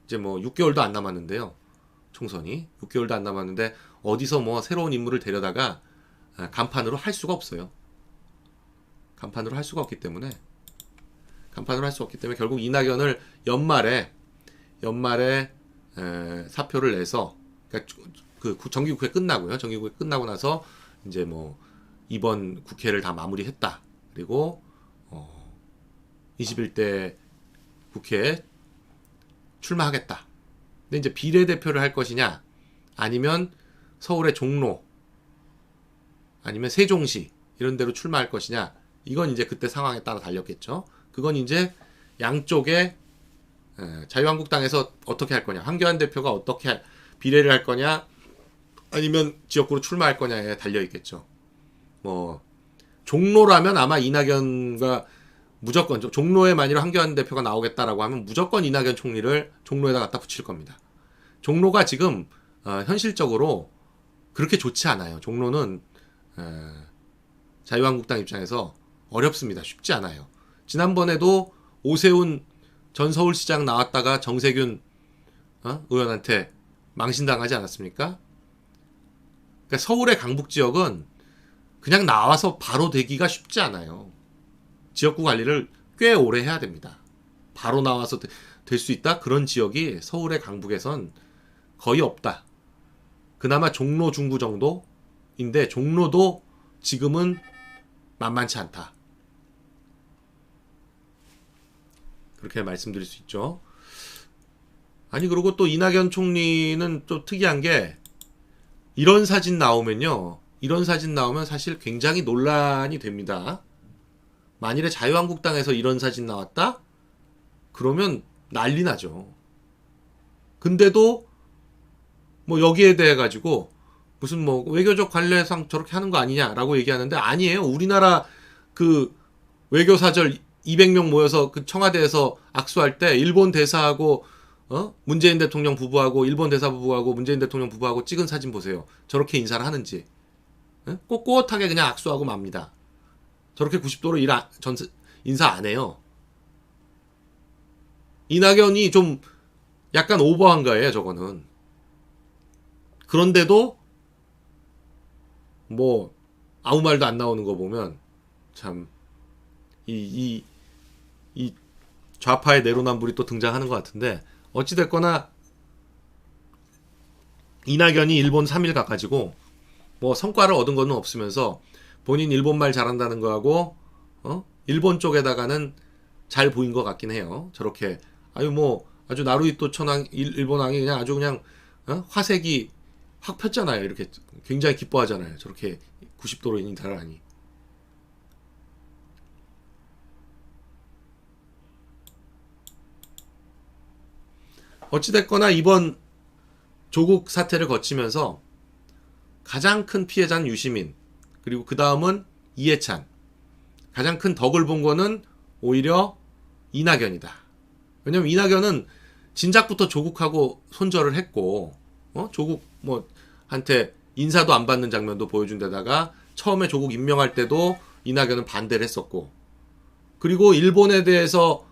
이제 뭐 6개월도 안 남았는데요. 총선이 6개월도 안 남았는데 어디서 뭐 새로운 인물을 데려다가 간판으로 할 수가 없어요. 간판으로 할 수가 없기 때문에 결국 이낙연을 연말에 사표를 내서, 그러니까 그 정기국회 끝나고요. 정기국회 끝나고 나서 이제 뭐 이번 국회를 다 마무리했다. 그리고 21대 국회에 출마하겠다. 근데 이제 비례대표를 할 것이냐, 아니면 서울의 종로, 아니면 세종시 이런 데로 출마할 것이냐, 이건 이제 그때 상황에 따라 달렸겠죠. 그건 이제 양쪽에 자유한국당에서 어떻게 할 거냐, 황교안 대표가 어떻게 비례를 할 거냐, 아니면 지역구로 출마할 거냐에 달려 있겠죠. 뭐 종로라면 아마 이낙연과 무조건, 종로에 만일 황교안 대표가 나오겠다라고 하면 무조건 이낙연 총리를 종로에다 갖다 붙일 겁니다. 종로가 지금 현실적으로 그렇게 좋지 않아요. 종로는 자유한국당 입장에서 어렵습니다. 쉽지 않아요. 지난번에도 오세훈 전 서울시장 나왔다가 정세균 의원한테 망신당하지 않았습니까? 그러니까 서울의 강북 지역은 그냥 나와서 바로 되기가 쉽지 않아요. 지역구 관리를 꽤 오래 해야 됩니다. 바로 나와서 될 수 있다? 그런 지역이 서울의 강북에선 거의 없다. 그나마 종로 중구 정도인데, 종로도 지금은 만만치 않다. 그렇게 말씀드릴 수 있죠. 아니, 그리고 또 이낙연 총리는 또 특이한 게, 이런 사진 나오면 사실 굉장히 논란이 됩니다. 만일에 자유한국당에서 이런 사진 나왔다? 그러면 난리 나죠. 근데도 뭐 여기에 대해 가지고 무슨 뭐 외교적 관례상 저렇게 하는 거 아니냐라고 얘기하는데, 아니에요. 우리나라 그 외교사절 200명 모여서 그 청와대에서 악수할 때 일본 대사하고 문재인 대통령 부부하고 일본 대사 부부하고 문재인 대통령 부부하고 찍은 사진 보세요. 저렇게 인사를 하는지. 꼿꼿하게 그냥 악수하고 맙니다. 저렇게 90도로 인사 안 해요. 이낙연이 좀 약간 오버한 거예요, 저거는. 그런데도 뭐 아무 말도 안 나오는 거 보면 참 이 좌파의 내로남불이 또 등장하는 것 같은데, 어찌됐거나 이낙연이 일본 3일 가가지고 뭐 성과를 얻은 거는 없으면서 본인 일본말 잘한다는 거하고 일본 쪽에다가는 잘 보인 것 같긴 해요. 저렇게 아주 나루히토 천황 일본 왕이 그냥 아주 그냥 화색이 확 폈잖아요. 이렇게 굉장히 기뻐하잖아요. 저렇게 90도로 인사를 하니. 어찌됐거나 이번 조국 사태를 거치면서 가장 큰 피해자는 유시민, 그리고 그 다음은 이해찬, 가장 큰 덕을 본 거는 오히려 이낙연이다. 왜냐면 이낙연은 진작부터 조국하고 손절을 했고, 조국 뭐 한테 인사도 안 받는 장면도 보여준 데다가 처음에 조국 임명할 때도 이낙연은 반대를 했었고, 그리고 일본에 대해서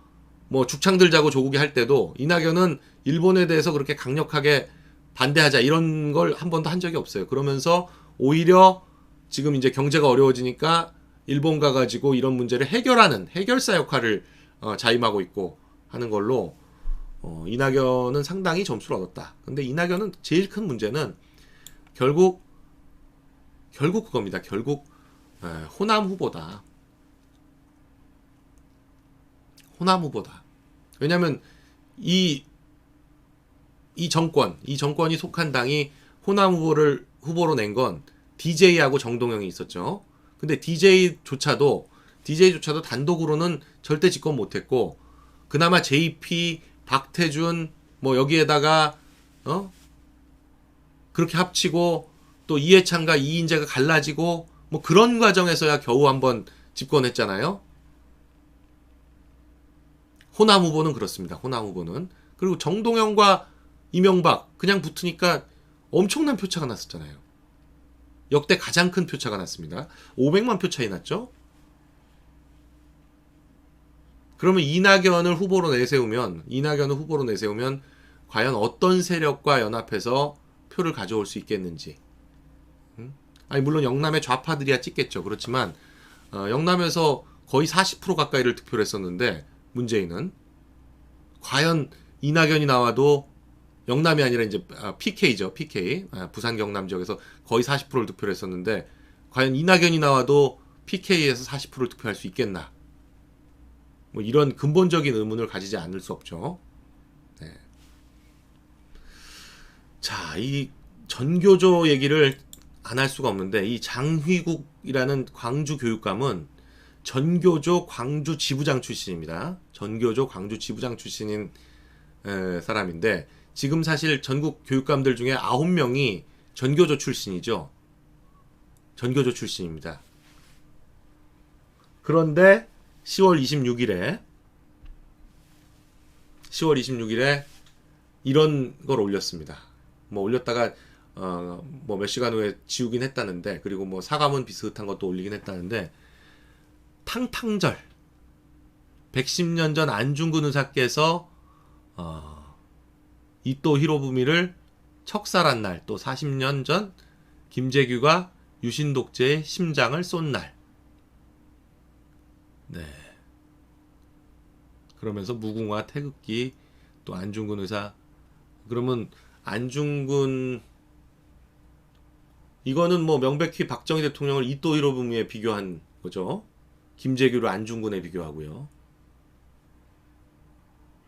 뭐 죽창 들자고 조국이 할 때도 이낙연은 일본에 대해서 그렇게 강력하게 반대하자 이런 걸 한 번도 한 적이 없어요. 그러면서 오히려 지금 이제 경제가 어려워지니까 일본 가가지고 이런 문제를 해결하는 해결사 역할을 자임하고 있고 하는 걸로 이낙연은 상당히 점수를 얻었다. 근데 이낙연은 제일 큰 문제는 결국 그겁니다. 결국 호남 후보다. 호남 후보다. 왜냐하면 이 정권이 속한 당이 호남 후보로 낸 건 DJ하고 정동영이 있었죠. 근데 DJ조차도 단독으로는 절대 집권 못했고, 그나마 JP, 박태준 뭐 여기에다가 그렇게 합치고 또 이해찬과 이인재가 갈라지고 뭐 그런 과정에서야 겨우 한번 집권했잖아요. 호남 후보는 그렇습니다. 호남 후보는. 그리고 정동영과 이명박 그냥 붙으니까 엄청난 표차가 났었잖아요. 역대 가장 큰 표차가 났습니다. 500만 표 차이 났죠. 그러면 이낙연을 후보로 내세우면 과연 어떤 세력과 연합해서 표를 가져올 수 있겠는지. 아니 물론 영남의 좌파들이야 찍겠죠. 그렇지만 영남에서 거의 40% 가까이를 득표를 했었는데, 문재인은 과연 이낙연이 나와도, 영남이 아니라 이제 PK죠. PK. 부산 경남 지역에서 거의 40%를 득표를 했었는데, 과연 이낙연이 나와도 PK에서 40%를 득표할 수 있겠나? 뭐 이런 근본적인 의문을 가지지 않을 수 없죠. 네. 자, 이 전교조 얘기를 안 할 수가 없는데, 이 장휘국이라는 광주 교육감은 전교조 광주 지부장 출신입니다. 전교조 광주 지부장 출신인 사람인데, 지금 사실 전국 교육감들 중에 9명이 전교조 출신이죠. 전교조 출신입니다. 그런데 10월 26일에 이런 걸 올렸습니다. 뭐 올렸다가 뭐 몇 시간 후에 지우긴 했다는데, 그리고 뭐 사과문 비슷한 것도 올리긴 했다는데, 탕탕절 110년 전 안중근 의사께서 이토 히로부미를 척살한 날, 또 40년 전 김재규가 유신 독재의 심장을 쏜 날. 네. 그러면서 무궁화 태극기, 또 안중근 의사. 그러면 안중근, 이거는 뭐 명백히 박정희 대통령을 이토 히로부미에 비교한 거죠. 김재규를 안중근에 비교하고요.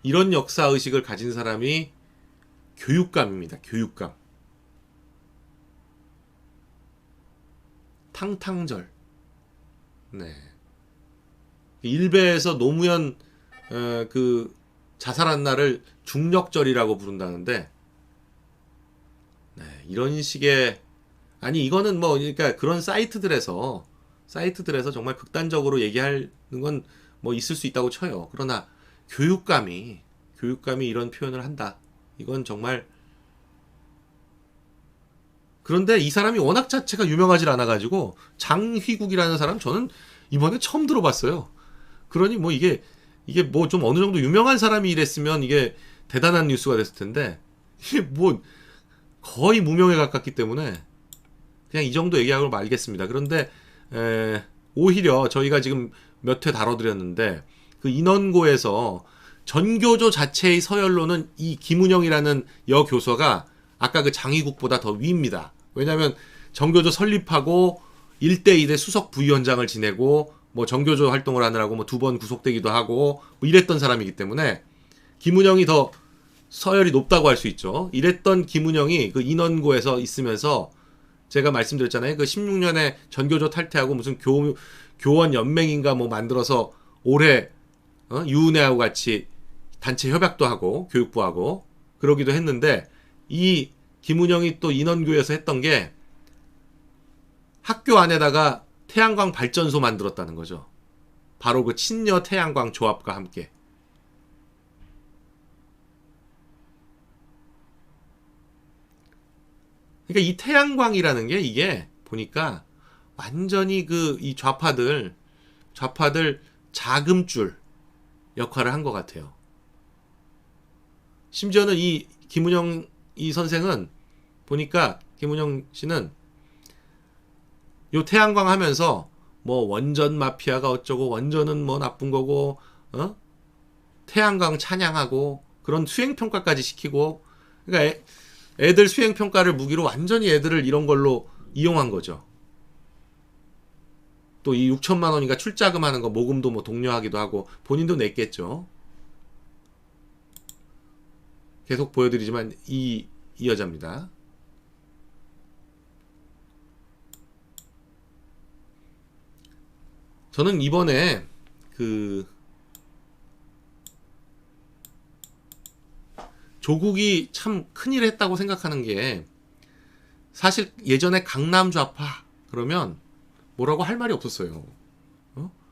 이런 역사 의식을 가진 사람이 교육감입니다. 교육감. 탕탕절. 네. 일베에서 노무현 그 자살한 날을 중력절이라고 부른다는데, 네, 이런 식의, 아니 이거는 뭐 그러니까 그런 사이트들에서 정말 극단적으로 얘기하는 건 뭐 있을 수 있다고 쳐요. 그러나 교육감이 이런 표현을 한다. 이건 정말. 그런데 이 사람이 워낙 자체가 유명하지 않아가지고, 장휘국이라는 사람 저는 이번에 처음 들어봤어요. 그러니 뭐 이게 뭐 좀 어느 정도 유명한 사람이 이랬으면 이게 대단한 뉴스가 됐을 텐데, 이게 뭐 거의 무명에 가깝기 때문에 그냥 이 정도 얘기하고 말겠습니다. 그런데 오히려 저희가 지금 몇 회 다뤄드렸는데, 그 인원고에서 전교조 자체의 서열로는 이 김은영이라는 여교서가 아까 그 장희국보다 더 위입니다. 왜냐하면 전교조 설립하고 1대 2대 수석 부위원장을 지내고 뭐 전교조 활동을 하느라고 뭐 2번 구속되기도 하고 뭐 이랬던 사람이기 때문에 김은영이 더 서열이 높다고 할 수 있죠. 이랬던 김은영이 그 인원고에서 있으면서, 제가 말씀드렸잖아요. 그 16년에 전교조 탈퇴하고 무슨 교원 연맹인가 뭐 만들어서 올해 유은혜하고 같이 단체 협약도 하고 교육부하고 그러기도 했는데, 이 김은영이 또 인원교에서 했던 게 학교 안에다가 태양광 발전소 만들었다는 거죠. 바로 그 친여 태양광 조합과 함께. 그러니까 이 태양광이라는 게 이게 보니까 완전히 그 이 좌파들 자금줄 역할을 한 것 같아요. 심지어는 이 김은영 이 선생은 보니까 김은영 씨는 요 태양광 하면서 뭐 원전 마피아가 어쩌고 원전은 뭐 나쁜 거고 태양광 찬양하고 그런 수행평가까지 시키고 그러니까 애들 수행평가를 무기로 완전히 애들을 이런 걸로 이용한 거죠. 또 이 6천만 원인가 출자금 하는 거 모금도 뭐 독려하기도 하고 본인도 냈겠죠. 계속 보여드리지만 이 여자입니다. 저는 이번에 그 조국이 참 큰일 했다고 생각하는 게 사실 예전에 강남 좌파 그러면 뭐라고 할 말이 없었어요.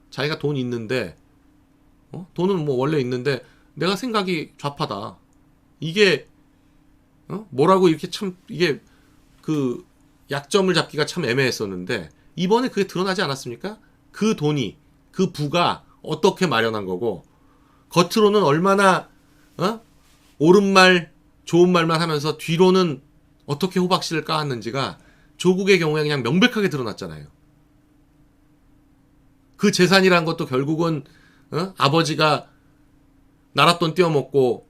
자기가 돈 있는데 돈은 뭐 원래 있는데 내가 생각이 좌파다. 이게 뭐라고 이렇게 참 이게 그 약점을 잡기가 참 애매했었는데 이번에 그게 드러나지 않았습니까? 그 돈이 그 부가 어떻게 마련한 거고 겉으로는 얼마나 옳은 말 좋은 말만 하면서 뒤로는 어떻게 호박씨를 까았는지가 조국의 경우에 그냥 명백하게 드러났잖아요. 그 재산이란 것도 결국은 아버지가 나라 돈 떼어먹고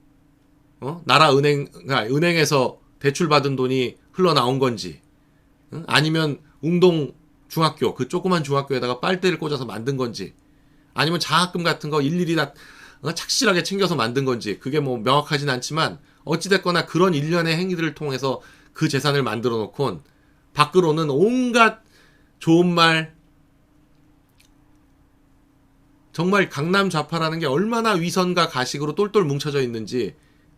나라 은행에서 대출받은 돈이 흘러나온 건지 아니면 웅동 중학교 그 조그만 중학교에다가 빨대를 꽂아서 만든 건지 아니면 장학금 같은 거 일일이 다 착실하게 챙겨서 만든 건지 그게 뭐 명확하진 않지만 어찌됐거나 그런 일련의 행위들을 통해서 그 재산을 만들어 놓곤 밖으로는 온갖 좋은 말 정말 강남 좌파라는 게 얼마나 위선과 가식으로 똘똘 뭉쳐져 있는지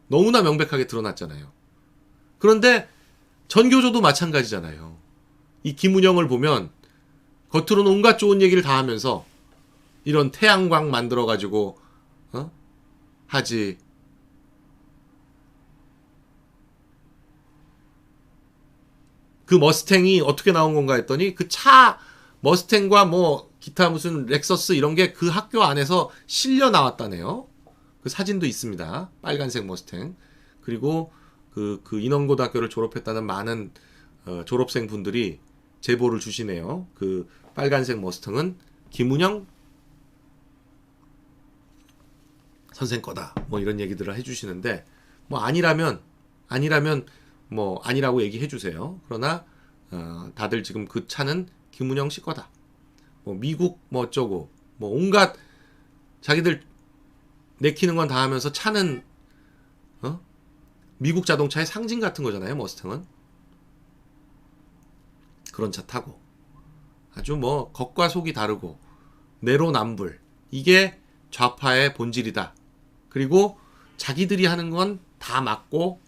너무나 명백하게 드러났잖아요. 그런데 전교조도 마찬가지잖아요. 이 김은영을 보면 겉으로는 온갖 좋은 얘기를 다 하면서 이런 태양광 만들어가지고 하지. 그 머스탱이 어떻게 나온 건가 했더니 그 차 머스탱과 뭐 기타 무슨 렉서스 이런 게 그 학교 안에서 실려 나왔다네요. 그 사진도 있습니다. 빨간색 머스탱. 그리고 그 인원고등학교를 졸업했다는 많은 졸업생 분들이 제보를 주시네요. 그 빨간색 머스탱은 김은영 선생 거다. 뭐 이런 얘기들을 해주시는데 뭐 아니라면 뭐 아니라고 얘기해 주세요. 그러나 다들 지금 그 차는 김은영 씨 거다. 뭐 미국 뭐 어쩌고 뭐 온갖 자기들 내키는 건 다 하면서 차는 미국 자동차의 상징 같은 거잖아요. 머스탱은 그런 차 타고 아주 뭐 겉과 속이 다르고 내로남불 이게 좌파의 본질이다. 그리고 자기들이 하는 건 다 맞고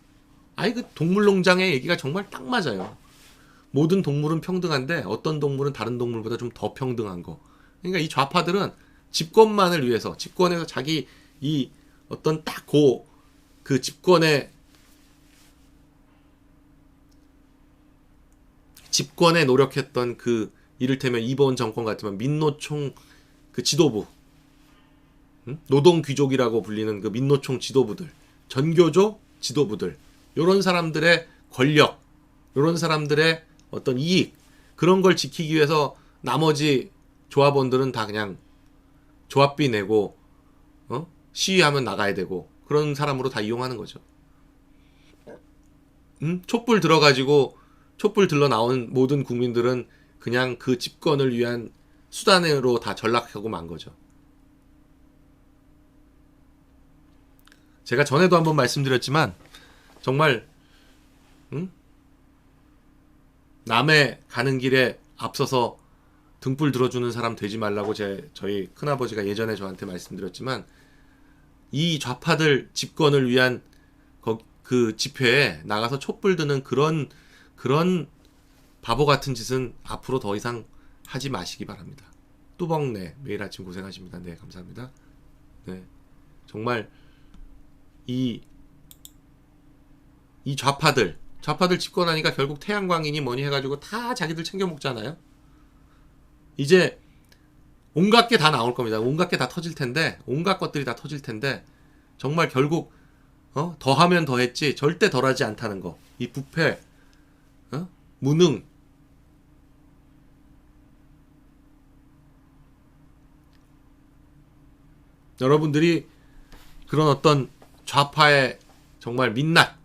아이 그 동물농장의 얘기가 정말 딱 맞아요. 모든 동물은 평등한데 어떤 동물은 다른 동물보다 좀 더 평등한 거. 그러니까 이 좌파들은 집권만을 위해서 집권에서 자기 이 어떤 딱 그 집권에 노력했던 그 이를테면 이번 정권 같으면 민노총 그 지도부 노동귀족이라고 불리는 그 민노총 지도부들 전교조 지도부들 요런 사람들의 권력 요런 사람들의 어떤 이익 그런 걸 지키기 위해서 나머지 조합원들은 다 그냥 조합비 내고 시위하면 나가야 되고 그런 사람으로 다 이용하는 거죠. 촛불 들어가지고 촛불 들러 나온 모든 국민들은 그냥 그 집권을 위한 수단으로 다 전락하고 만 거죠. 제가 전에도 한번 말씀드렸지만 정말 남의 가는 길에 앞서서 등불 들어주는 사람 되지 말라고 저희 큰아버지가 예전에 저한테 말씀드렸지만 이 좌파들 집권을 위한 그 집회에 나가서 촛불 드는 그런 바보 같은 짓은 앞으로 더 이상 하지 마시기 바랍니다. 뚜벅네 매일 아침 고생하십니다. 네, 감사합니다. 네, 정말 이 좌파들 좌파들 집권하니까 결국 태양광이니 뭐니 해가지고 다 자기들 챙겨 먹잖아요. 이제 온갖 게 다 나올 겁니다. 온갖 게 다 터질 텐데, 온갖 것들이 다 터질 텐데, 정말 결국 더하면 더했지 절대 덜하지 않다는 거. 이 부패, 무능, 여러분들이 그런 어떤 좌파의 정말 민낯,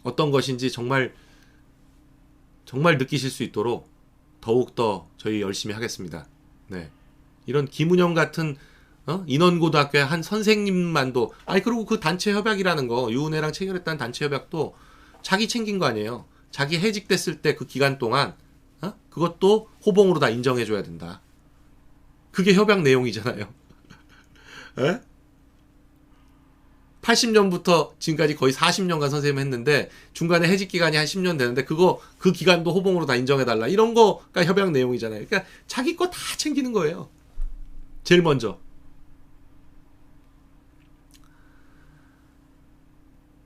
어떤 것인지 정말 느끼실 수 있도록 더욱더 저희 열심히 하겠습니다. 네. 이런 김은영 같은 인원고등학교의 한 선생님만도, 그리고 그 단체 협약이라는 거, 유은혜랑 체결했다는 단체 협약도 자기 챙긴 거 아니에요. 자기 해직됐을 때 그 기간 동안 그것도 호봉으로 다 인정해줘야 된다. 그게 협약 내용이잖아요. 80년부터 지금까지 거의 40년간 선생님 했는데 중간에 해직 기간이 한 10년 되는데 그 기간도 호봉으로 다 인정해달라. 이런 거가 협약 내용이잖아요. 그러니까 자기 거 다 챙기는 거예요. 제일 먼저.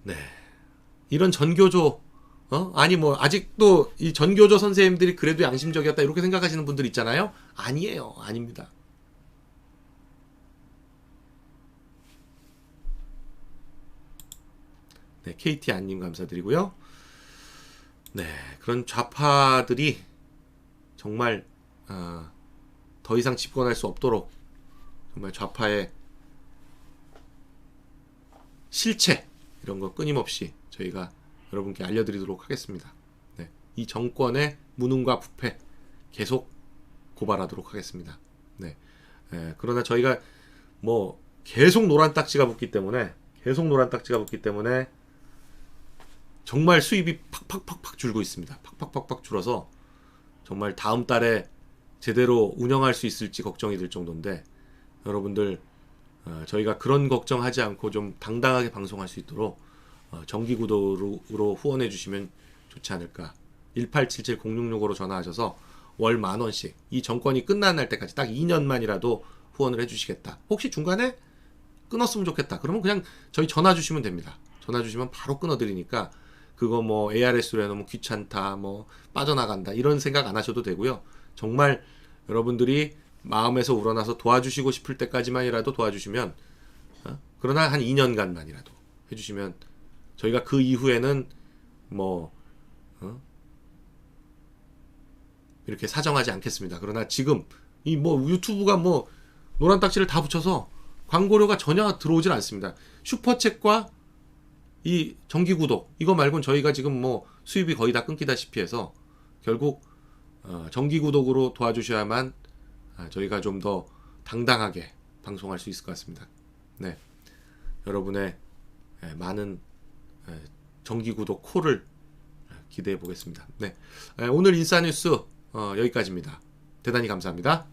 네. 이런 전교조, 아니 뭐 아직도 이 전교조 선생님들이 그래도 양심적이었다 이렇게 생각하시는 분들 있잖아요. 아니에요. 아닙니다. 네, KT 안님 감사드리고요. 네, 그런 좌파들이 정말 더 이상 집권할 수 없도록 정말 좌파의 실체 이런 거 끊임없이 저희가 여러분께 알려드리도록 하겠습니다. 네, 이 정권의 무능과 부패 계속 고발하도록 하겠습니다. 네, 그러나 저희가 뭐 계속 노란 딱지가 붙기 때문에 정말 수입이 팍팍팍팍 줄고 있습니다. 팍팍팍팍 줄어서 정말 다음 달에 제대로 운영할 수 있을지 걱정이 될 정도인데, 여러분들 저희가 그런 걱정하지 않고 좀 당당하게 방송할 수 있도록 정기구독으로 후원해 주시면 좋지 않을까. 1877-0665로 전화하셔서 월 10,000원씩 이 정권이 끝날 때까지 딱 2년만이라도 후원을 해주시겠다. 혹시 중간에 끊었으면 좋겠다. 그러면 그냥 저희 전화 주시면 됩니다. 전화 주시면 바로 끊어드리니까 그거 뭐 ARS로 해놓으면 귀찮다, 뭐 빠져나간다 이런 생각 안 하셔도 되고요. 정말 여러분들이 마음에서 우러나서 도와주시고 싶을 때까지만이라도 도와주시면, 그러나 한 2년간만이라도 해주시면 저희가 그 이후에는 뭐 이렇게 사정하지 않겠습니다. 그러나 지금 이 뭐 유튜브가 뭐 노란 딱지를 다 붙여서 광고료가 전혀 들어오질 않습니다. 슈퍼챗과 이 정기구독 이거 말고는 저희가 지금 뭐 수입이 거의 다 끊기다시피 해서 결국 정기구독으로 도와주셔야만 저희가 좀 더 당당하게 방송할 수 있을 것 같습니다. 네, 여러분의 많은 정기구독 콜을 기대해 보겠습니다. 네, 오늘 인싸뉴스 여기까지입니다. 대단히 감사합니다.